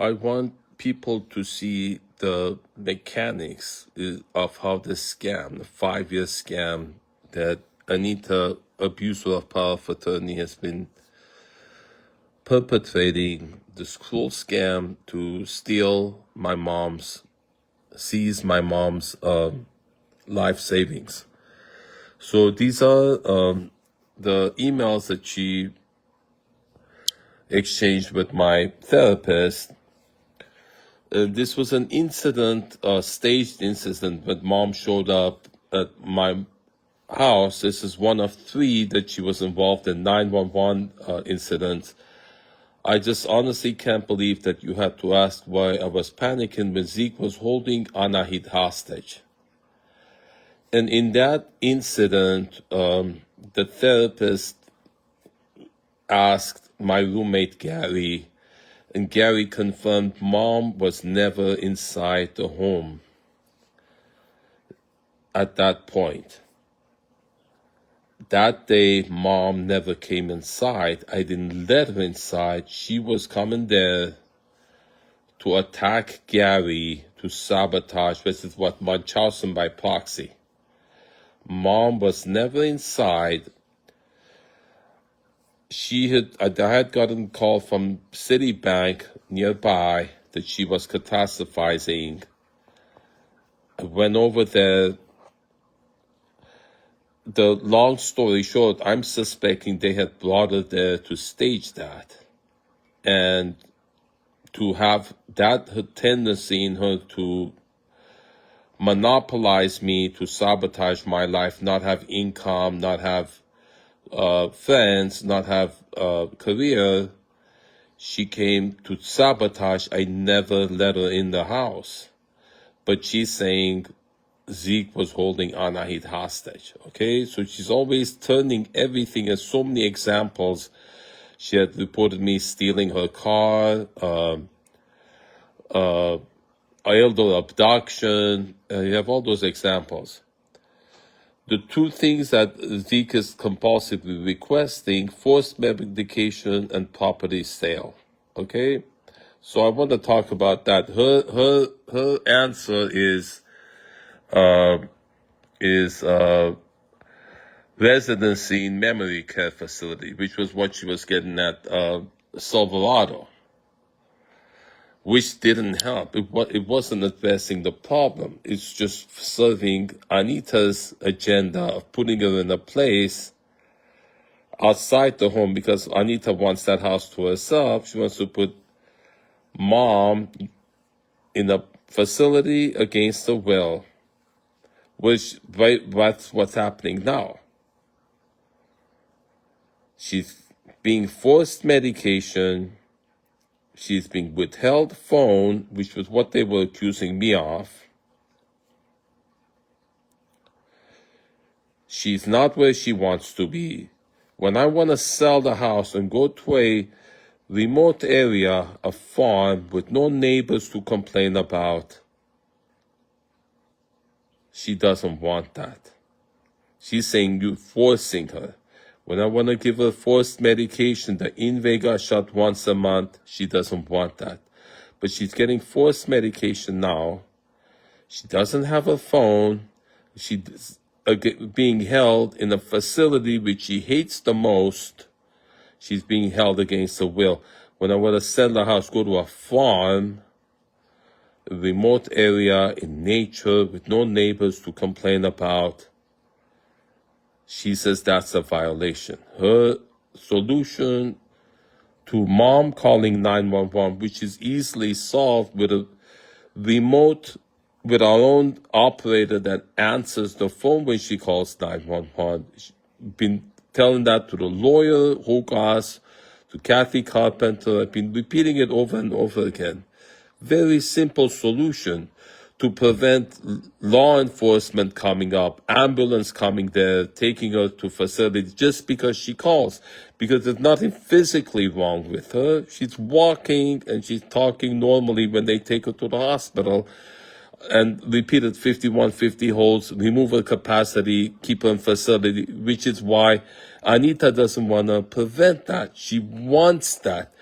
I want people to see the mechanics of how this scam, the 5-year scam that Anita, abuser of power of attorney, has been perpetrating, this cruel scam to seize my mom's life savings. So these are the emails that she exchanged with my therapist. This was an incident, a staged incident, when mom showed up at my house. This is one of 3 that she was involved in 911 incidents. I just honestly can't believe that you had to ask why I was panicking when Zeke was holding Anahid hostage. And in that incident, the therapist asked my roommate Gary, and Gary confirmed mom was never inside the home at that point. That day, mom never came inside. I didn't let her inside. She was coming there to attack Gary, to sabotage. This is what Munchausen by proxy. Mom was never inside. I had gotten a call from Citibank nearby that she was catastrophizing. I went over there. The long story short, I'm suspecting they had brought her there to stage that. And to have that her tendency in her to monopolize me, to sabotage my life, not have income, not have friends, not have a career, she came to sabotage. I never let her in the house. But she's saying Zeke was holding Anahid hostage, okay? So she's always turning everything as so many examples. She had reported me stealing her car, elder abduction. You have all those examples. The 2 things that Zeke is compulsively requesting: forced medication and property sale. Okay, so I want to talk about that. Her answer is residency in memory care facility, which was what she was getting at Silverado, which didn't help. It wasn't addressing the problem. It's just serving Anita's agenda of putting her in a place outside the home, because Anita wants that house to herself. She wants to put mom in a facility against her will, that's what's happening now. She's being forced medication. She's being withheld phone, which was what they were accusing me of. She's not where she wants to be. When I want to sell the house and go to a remote area, a farm with no neighbors to complain about, she doesn't want that. She's saying you're forcing her. When I want to give her forced medication, the Invega shot once a month, she doesn't want that. But she's getting forced medication now. She doesn't have a phone. She's being held in a facility which she hates the most. She's being held against her will. When I want to sell the house, go to a farm, a remote area in nature with no neighbors to complain about, she says that's a violation. Her solution to mom calling 911, which is easily solved with a remote, with our own operator that answers the phone when she calls 911. She's been telling that to the lawyer, Hogarth, to Kathy Carpenter. I've been repeating it over and over again. Very simple solution to prevent law enforcement coming up, ambulance coming there, taking her to facilities just because she calls. Because there's nothing physically wrong with her. She's walking and she's talking normally when they take her to the hospital. And repeated 5150 holds, remove her capacity, keep her in facility, which is why Anita doesn't want to prevent that. She wants that.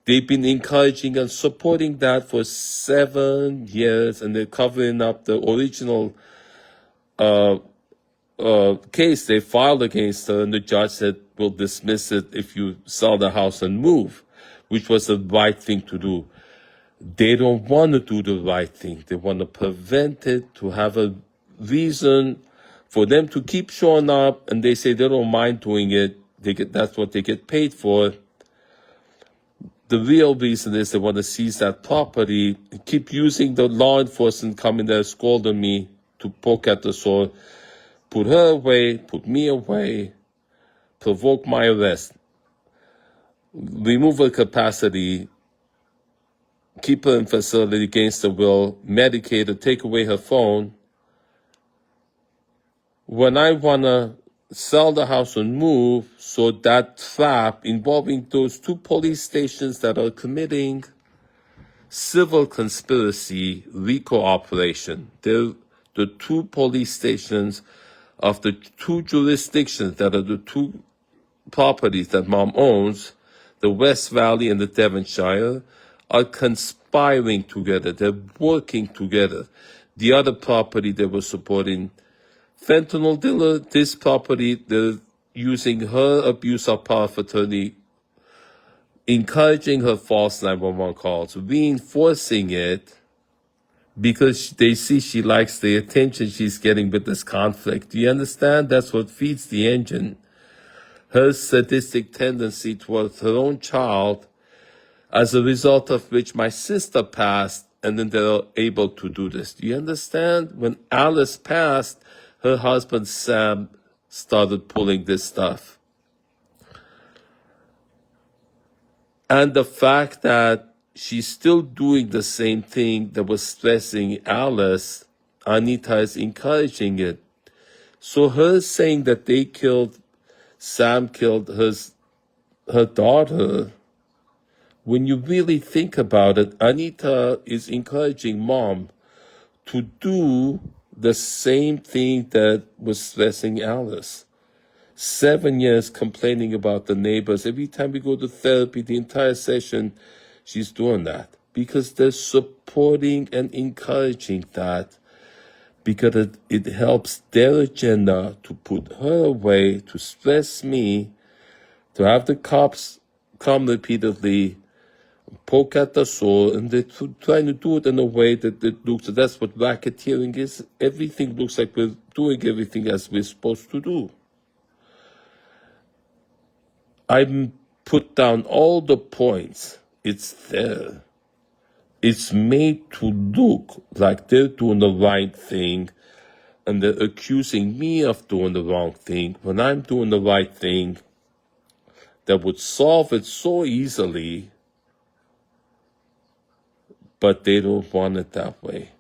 They've been encouraging and supporting that for 7 years, and they're covering up the original case they filed against her, and the judge said, we'll dismiss it if you sell the house and move, which was the right thing to do. They don't want to do the right thing. They want to prevent it, to have a reason for them to keep showing up, and they say they don't mind doing it. That's what they get paid for. The real reason is they want to seize that property, keep using the law enforcement coming there scolding me to poke at the sword, put her away, put me away, provoke my arrest, remove her capacity, keep her in facility against her will, medicate her, take away her phone. When I want to sell the house and move, so that trap involving those 2 police stations that are committing civil conspiracy RICO operation. They're the 2 police stations of the 2 jurisdictions that are the 2 properties that Mom owns, the West Valley and the Devonshire, are conspiring together. They're working together. The other property they were supporting, fentanyl dealer, this property, they're using her abuse of power of attorney, encouraging her false 911 calls, reinforcing it because they see she likes the attention she's getting with this conflict. Do you understand? That's what feeds the engine. Her sadistic tendency towards her own child, as a result of which my sister passed, and then they're able to do this. Do you understand? When Alice passed, her husband Sam started pulling this stuff. And the fact that she's still doing the same thing that was stressing Alice, Anita is encouraging it. So her saying that Sam killed her daughter, when you really think about it, Anita is encouraging Mom to do the same thing that was stressing Alice. 7 years complaining about the neighbors. Every time we go to therapy, the entire session, she's doing that. Because they're supporting and encouraging that. Because it helps their agenda to put her away, to stress me, to have the cops come repeatedly, poke at the soul, and they're trying to do it in a way that it looks, that's what racketeering is. Everything looks like we're doing everything as we're supposed to do. I put down all the points. It's there. It's made to look like they're doing the right thing, and they're accusing me of doing the wrong thing when I'm doing the right thing that would solve it so easily, but they don't want it that way.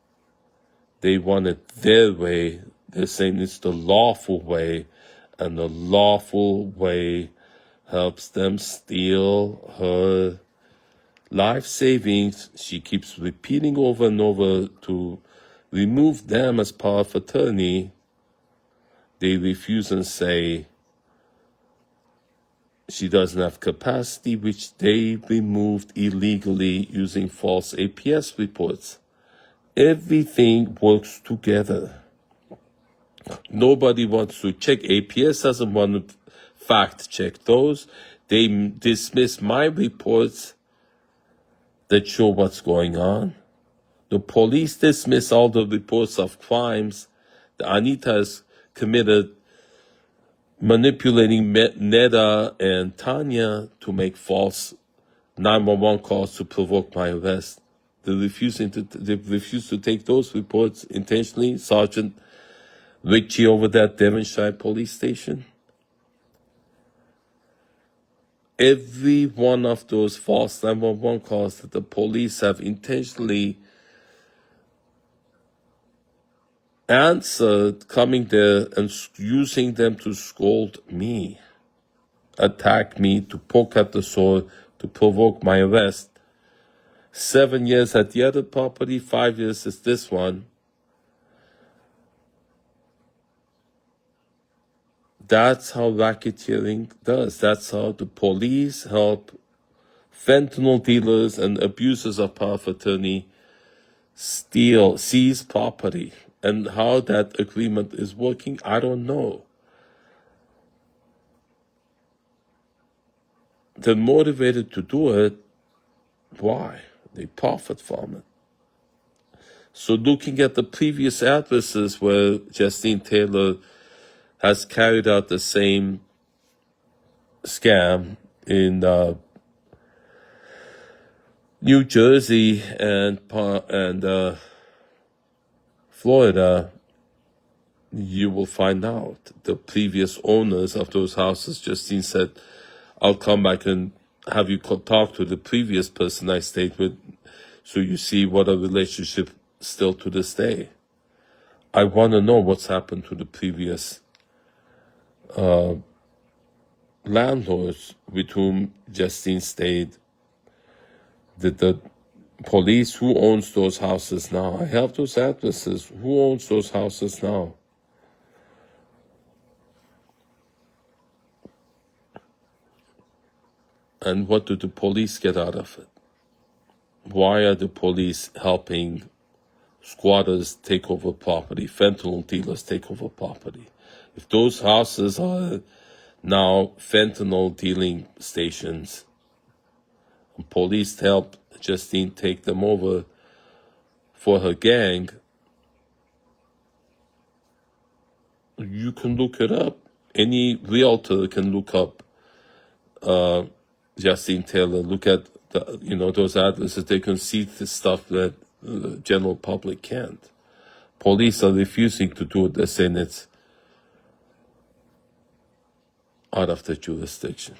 They want it their way. They're saying it's the lawful way, and the lawful way helps them steal her life savings. She keeps repeating over and over to remove them as power of attorney. They refuse and say she doesn't have capacity, which they removed illegally using false APS reports. Everything works together. Nobody wants to check. APS doesn't want to fact check those. They dismiss my reports that show what's going on. The police dismiss all the reports of crimes that Anita has committed, manipulating Neda and Tanya to make false 911 calls to provoke my arrest. They refuse to take those reports intentionally. Sergeant Richie over that Devonshire police station. Every one of those false 911 calls that the police have intentionally answered, coming there and using them to scold me, attack me, to poke at the sword, to provoke my arrest. 7 years at the other property, 5 years is this one. That's how racketeering does. That's how the police help Fentanyl dealers and abusers of power of attorney seize property. And how that agreement is working, I don't know. They're motivated to do it. Why? They profit from it. So looking at the previous addresses where Justine Taylor has carried out the same scam in New Jersey and Florida, you will find out the previous owners of those houses. Justine said, I'll come back and have you talk to the previous person I stayed with so you see what a relationship still to this day. I want to know what's happened to the previous landlords with whom Justine stayed. Did the police, who owns those houses now? I have those addresses. Who owns those houses now? And what do the police get out of it? Why are the police helping squatters take over property, fentanyl dealers take over property? If those houses are now fentanyl dealing stations, and police help Justine take them over for her gang, you can look it up. Any realtor can look up Justine Taylor, look at those addresses. They can see the stuff that the general public can't. Police are refusing to do it. They're saying it's out of their jurisdiction.